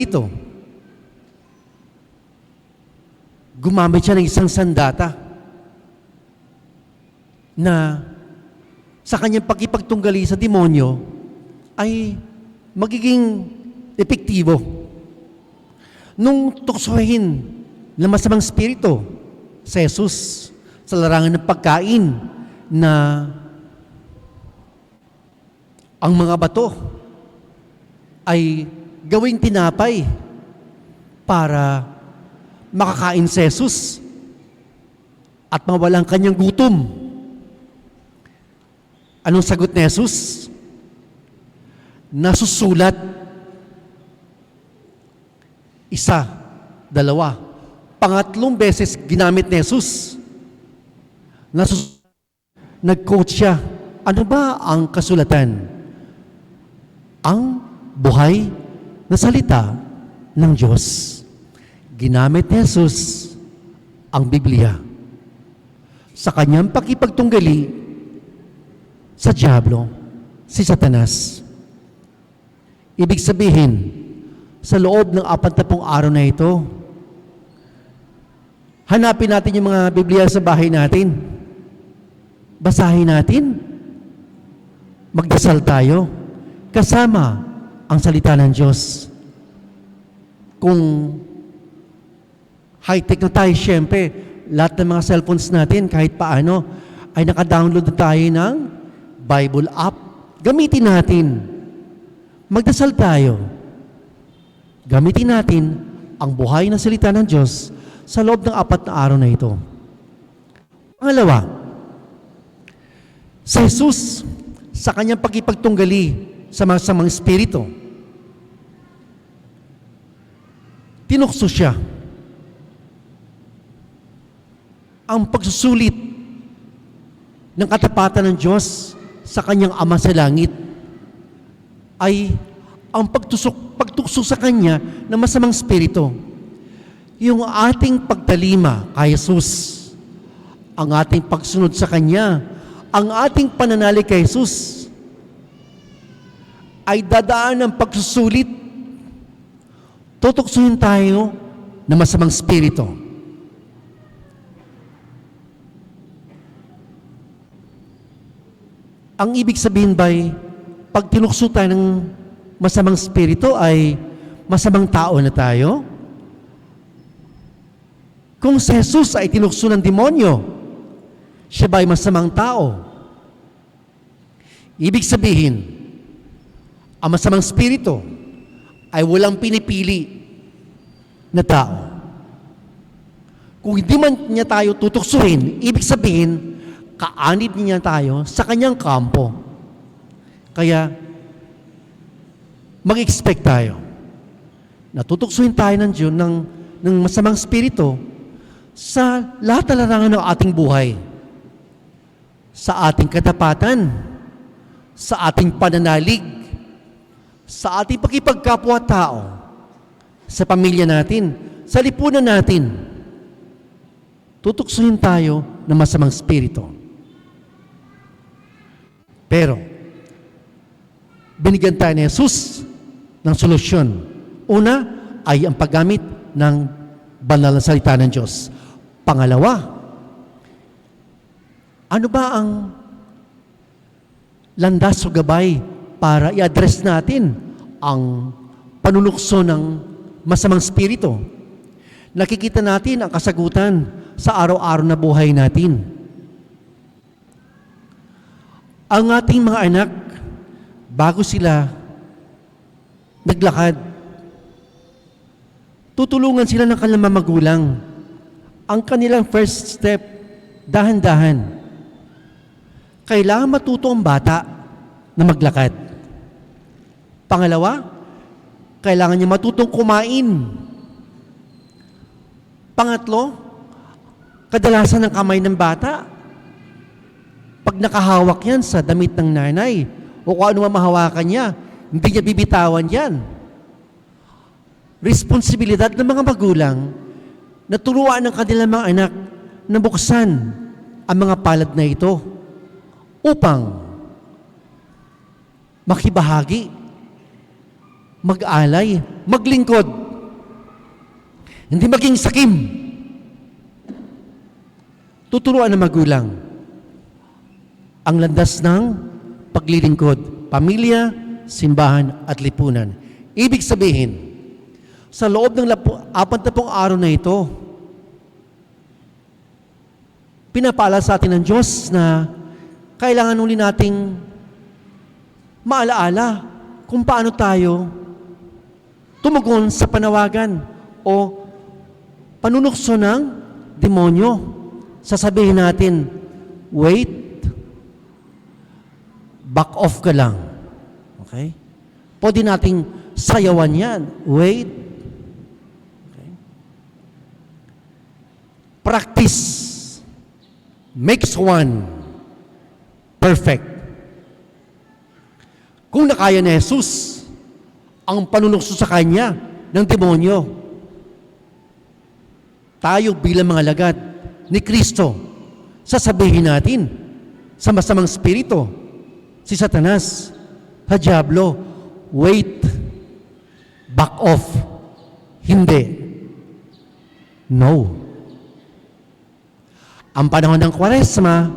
ito, gumamit siya ng isang sandata na sa kanyang pakipagtunggali sa demonyo ay magiging epektibo. Nung tuksohin ng masamang spirito sa Jesus sa larangan ng pagkain na ang mga bato ay gawing tinapay para makakain si Jesus at mawalang kanyang gutom. Anong sagot ni Jesus? Nasusulat. Isa, dalawa. Pangatlong beses ginamit ni Jesus. Nag-quote siya. Ano ba ang kasulatan? Ang buhay na salita ng Diyos. Ginamit ni Jesus ang Biblia sa kanyang pakipagtunggali sa diablo, si Satanas. Ibig sabihin, sa loob ng 40 araw na ito, hanapin natin yung mga Biblia sa bahay natin. Basahin natin. Magdasal tayo kasama ang salita ng Diyos. Kung high-tech na tayo, syempre, lahat ng mga cellphones natin, kahit paano, ay naka-download na tayo ng Bible app. Gamitin natin. Magdasal tayo. Gamitin natin ang buhay na salita ng Diyos sa loob ng 4 na araw na ito. Pangalawa, si Jesus, sa kanyang pagkipagtunggali sa masamang espiritu, tinukso siya. Ang pagsusulit ng katapatan ng Diyos sa kanyang Ama sa langit ay ang pagtukso sa kanya ng masamang espiritu. Yung ating pagtalima kay Jesus, ang ating pagsunod sa kanya, ang ating pananalig kay Jesus ay dadaan ng pagsusulit. Tutuksuhin tayo ng masamang espiritu. Ang ibig sabihin ba'y pag tinukso tayo ng masamang espiritu ay masamang tao na tayo? Kung si Jesus ay tinukso ng demonyo, siya ba'y masamang tao? Ibig sabihin, ang masamang espiritu ay walang pinipili na tao. Kung hindi man niya tayo tutuksuhin, ibig sabihin, kaanib niya tayo sa kanyang kampo. Kaya, mag-expect tayo na tutuksuhin tayo ng Diyos ng masamang espiritu sa lahat na larangan ng ating buhay. Sa ating katapatan, sa ating pananalig, sa ating pakipagkapwa-tao, sa pamilya natin, sa lipunan natin, tutuksuhin tayo ng masamang espiritu. Pero, binigyan tayo ni Jesus ng solusyon. Una ay ang paggamit ng banal na salita ng Diyos. Pangalawa, ano ba ang landas o gabay para i-address natin ang panunukso ng masamang espiritu? Nakikita natin ang kasagutan sa araw-araw na buhay natin. Ang ating mga anak, bago sila naglakad, tutulungan sila ng kanilang mga magulang. Ang kanilang first step, dahan-dahan. Kailangan matuto ang bata na maglakad. Pangalawa, kailangan niya matutong kumain. Pangatlo, kadalasan ng kamay ng bata, pag nakahawak yan sa damit ng nanay, o kung ano mahawakan niya, hindi niya bibitawan yan. Responsibilidad ng mga magulang na turuan ng kanilang mga anak na buksan ang mga palad na ito upang makibahagi mag-alay, maglingkod, hindi maging sakim. Tuturuan ng magulang ang landas ng paglilingkod, pamilya, simbahan at lipunan. Ibig sabihin, sa loob ng 40 araw na ito, pinapala sa atin ng Diyos na kailangan uli nating maalaala kung paano tayo tumugon sa panawagan o panunukso ng demonyo. Sasabihin natin, wait, back off ka lang. Okay? Pwede nating sayawan yan. Wait. Okay? Practice makes one perfect. Kung nakaya ni Jesus ang panunukso sa kanya ng demonyo, tayo bilang mga lagad ni Kristo, sasabihin natin sa masamang spirito, si Satanas, sa Diablo, wait, back off, hindi, no. Ang panahon ng Kwaresma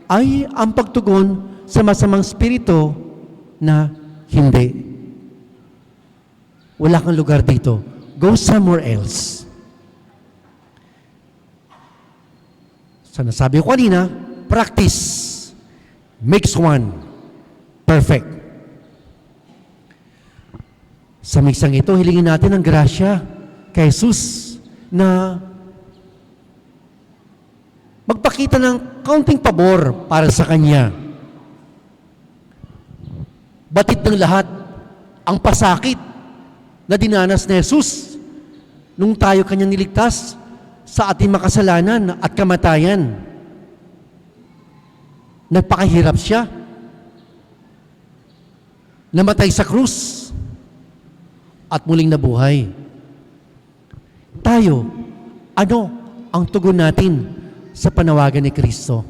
ay ang pagtugon sa masamang spirito na hindi. Wala kang lugar dito. Go somewhere else. Sa nasabi ko kanina, practice makes one perfect. Sa miksang ito, hilingin natin ang grasya kay Jesus na magpakita ng kaunting pabor para sa Kanya. Batid ng lahat ang pasakit na dinanas ni Jesus nung tayo Kanyang niligtas sa ating makasalanan at kamatayan. Nagpakahirap siya. Namatay sa krus at muling nabuhay. Tayo, ano ang tugon natin sa panawagan ni Kristo?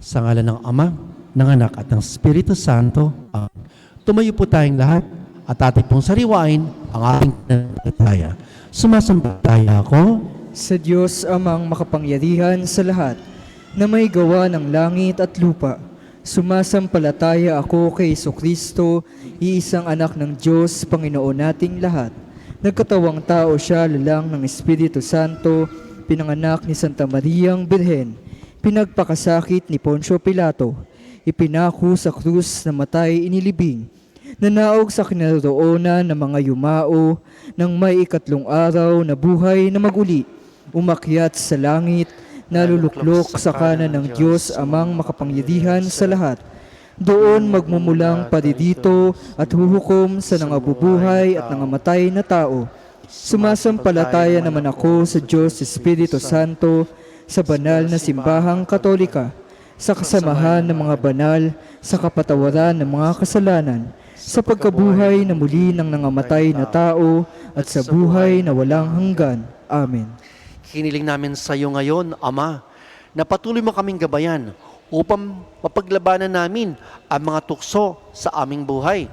Sa ngalan ng Ama, ng Anak at ng Espiritu Santo, tumayo po tayong lahat at ating pong sariwain ang ating pananampalataya. Sumasampalataya ako sa Diyos amang makapangyarihan sa lahat, na may gawa ng langit at lupa. Sumasampalataya ako kay Jesucristo, iisang anak ng Diyos, Panginoon nating lahat. Nagkatawang tao siya, lalang ng Espiritu Santo, pinanganak ni Santa Mariang Birhen, pinagpakasakit ni Poncio Pilato, ipinako sa krus, namatay, inilibing, nanaog sa kinaroroonan ng mga yumao, nang may ikatlong araw na buhay na maguli, umakyat sa langit, naluluklok sa kanan ng Diyos amang makapangyarihan sa lahat. Doon magmumulang paridito at huhukom sa nangabubuhay at nangamatay na tao. Sumasampalataya naman ako sa Diyos Espiritu Santo, sa banal na simbahang katolika, sa kasamahan ng mga banal, sa kapatawaran ng mga kasalanan, sa pagkabuhay na muli ng nangamatay na tao, at sa buhay na walang hanggan. Amen. Hiniling namin sa iyo ngayon, Ama, na patuloy mo kaming gabayan upang mapaglabanan namin ang mga tukso sa aming buhay.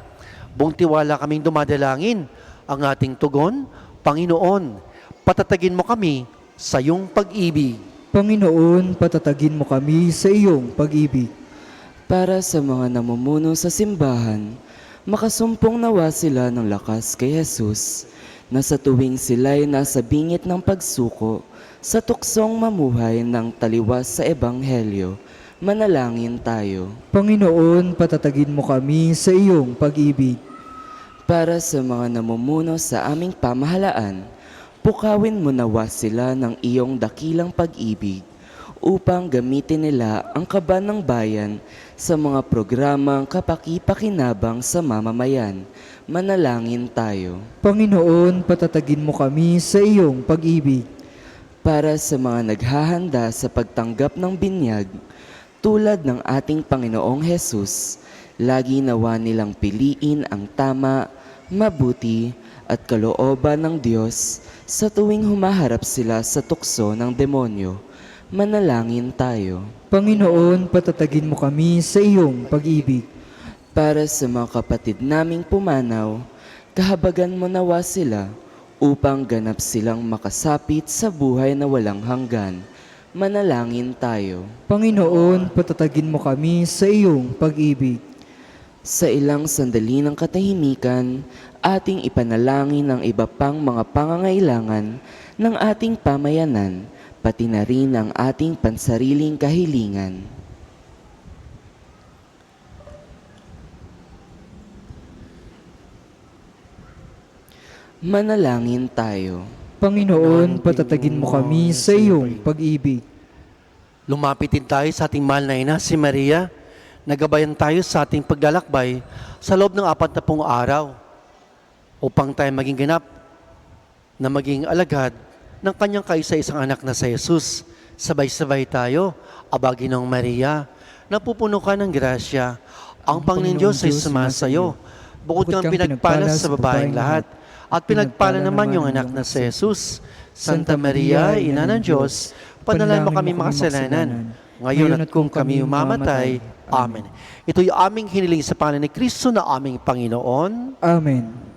Buong tiwala kaming dumadalangin ang ating tugon, Panginoon, patatagin mo kami sa iyong pag-ibig. Panginoon, patatagin mo kami sa iyong pag-ibig. Para sa mga namumuno sa simbahan, makasumpong nawa sila ng lakas kay Jesus, na sa tuwing sila'y nasa bingit ng pagsuko, sa tuksong mamuhay ng taliwas sa Ebanghelyo, manalangin tayo. Panginoon, patatagin mo kami sa iyong pag-ibig. Para sa mga namumuno sa aming pamahalaan, pukawin mo nawa sila ng iyong dakilang pag-ibig upang gamitin nila ang kaban ng bayan sa mga programang kapaki-pakinabang sa mamamayan. Manalangin tayo. Panginoon, patatagin mo kami sa iyong pag-ibig. Para sa mga naghahanda sa pagtanggap ng binyag, tulad ng ating Panginoong Hesus, lagi nawa nilang piliin ang tama, mabuti at kalooban ng Diyos sa tuwing humaharap sila sa tukso ng demonyo. Manalangin tayo. Panginoon, patatagin mo kami sa iyong pag-ibig. Para sa mga kapatid naming pumanaw, kahabagan mo nawa sila upang ganap silang makasapit sa buhay na walang hanggan. Manalangin tayo. Panginoon, patatagin mo kami sa iyong pag-ibig. Sa ilang sandali ng katahimikan, ating ipanalangin ang iba pang mga pangangailangan ng ating pamayanan, pati na rin ang ating pansariling kahilingan. Manalangin tayo. Panginoon, patatagin mo kami sa iyong pag-ibig. Lumapitin tayo sa ating mahal na ina, si Maria. Nagabayan tayo sa ating paglalakbay sa loob ng 40 araw upang tayo maging ganap na maging alagad ng kanyang kaisa-isang anak na si Jesus. Sabay-sabay tayo, Abaginong Maria, napupuno ka ng grasya. Ang Panginoon Diyos ay sumasayo. Bukod kang pinagpala sa babaeng lahat, at pinagpala naman yung anak na si Jesus. Santa Maria, Ina ng Diyos, panalangin mo kami makasalanan, ngayon at kung kami umamatay. Amen. Ito'y aming hiniling sa pangalan ni Kristo na aming Panginoon. Amen.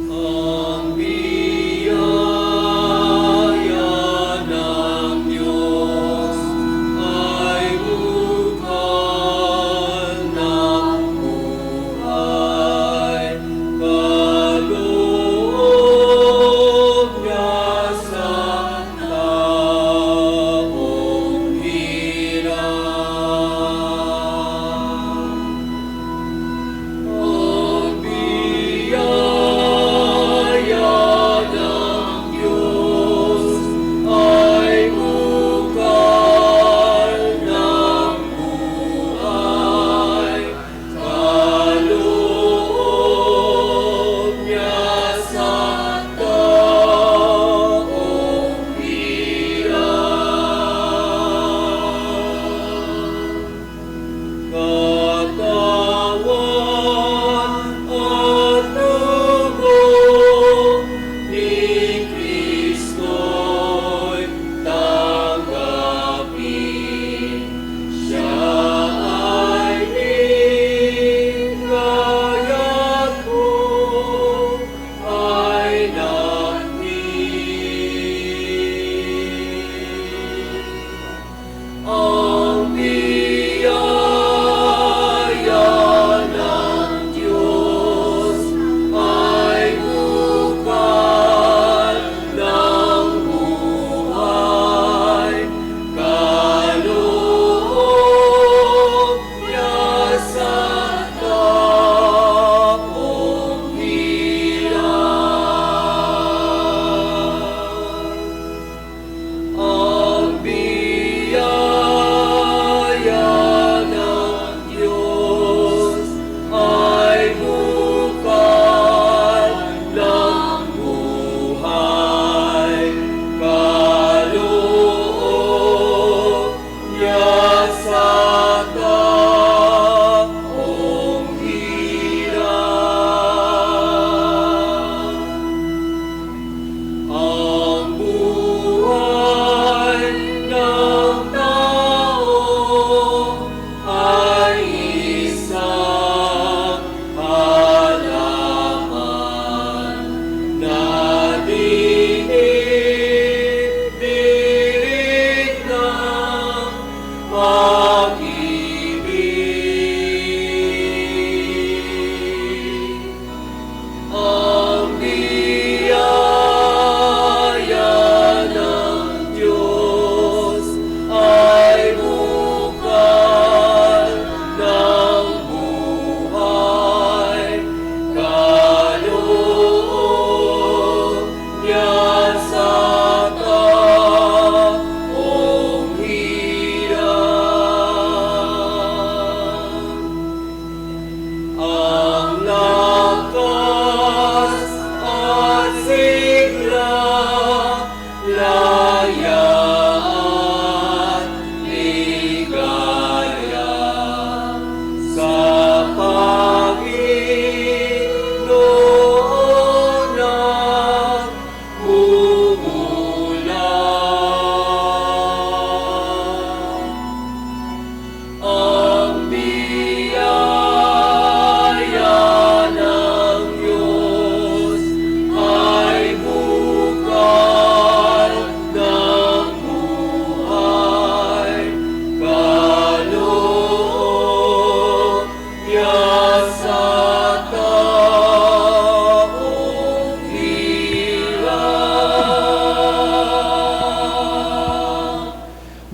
Ang biyaya ng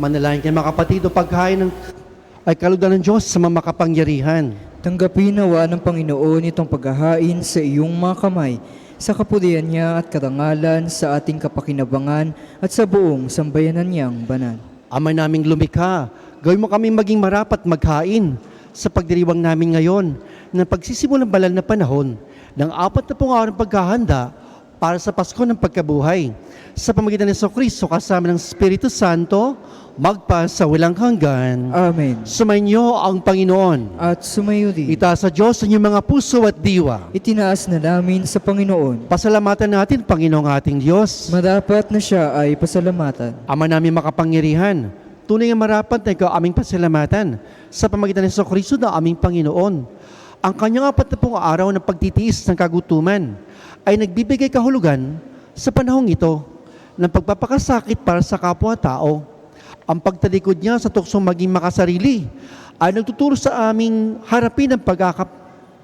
Manalangin kayo mga kapatid, o pagkain ng ay kalugdan ng Diyos sa mga makapangyarihan. Tanggapin nawa ng Panginoon itong paghahain sa iyong mga kamay, sa kapulian niya at karangalan sa ating kapakinabangan at sa buong sambayanan niyang banal. Ama naming lumikha, gawin mo kami maging marapat maghain sa pagdiriwang namin ngayon ng pagsisimulang banal na panahon ng 40 araw ng paghahanda para sa Pasko ng Pagkabuhay. Sa pamagitan ni Jesucristo kasama ng Espiritu Santo, magpa sa walang hanggan. Amen. Sumainyo ang Panginoon. At sumayo din. Itaas sa Diyos ang inyong mga puso at diwa. Itinaas na namin sa Panginoon. Pasalamatan natin, Panginoong ating Diyos. Madapat na siya ay pasalamatan. Ama namin makapangyarihan, tunay nga marapat na ikaw aming pasalamatan sa pamagitan ni Jesucristo na aming Panginoon. Ang kanyang 40 araw ng pagtitiis ng kagutuman ay nagbibigay kahulugan sa panahong ito ng pagpapakasakit para sa kapwa-tao. Ang pagtalikod niya sa tuksong maging makasarili ay nagtuturo sa aming harapin ang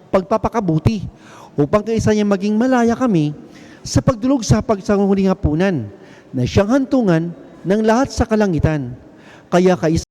pagpapakabuti upang kaisa niya maging malaya kami sa pagdulog sa pagsanguling hapunan na siyang hantungan ng lahat sa kalangitan. Kaya kaisa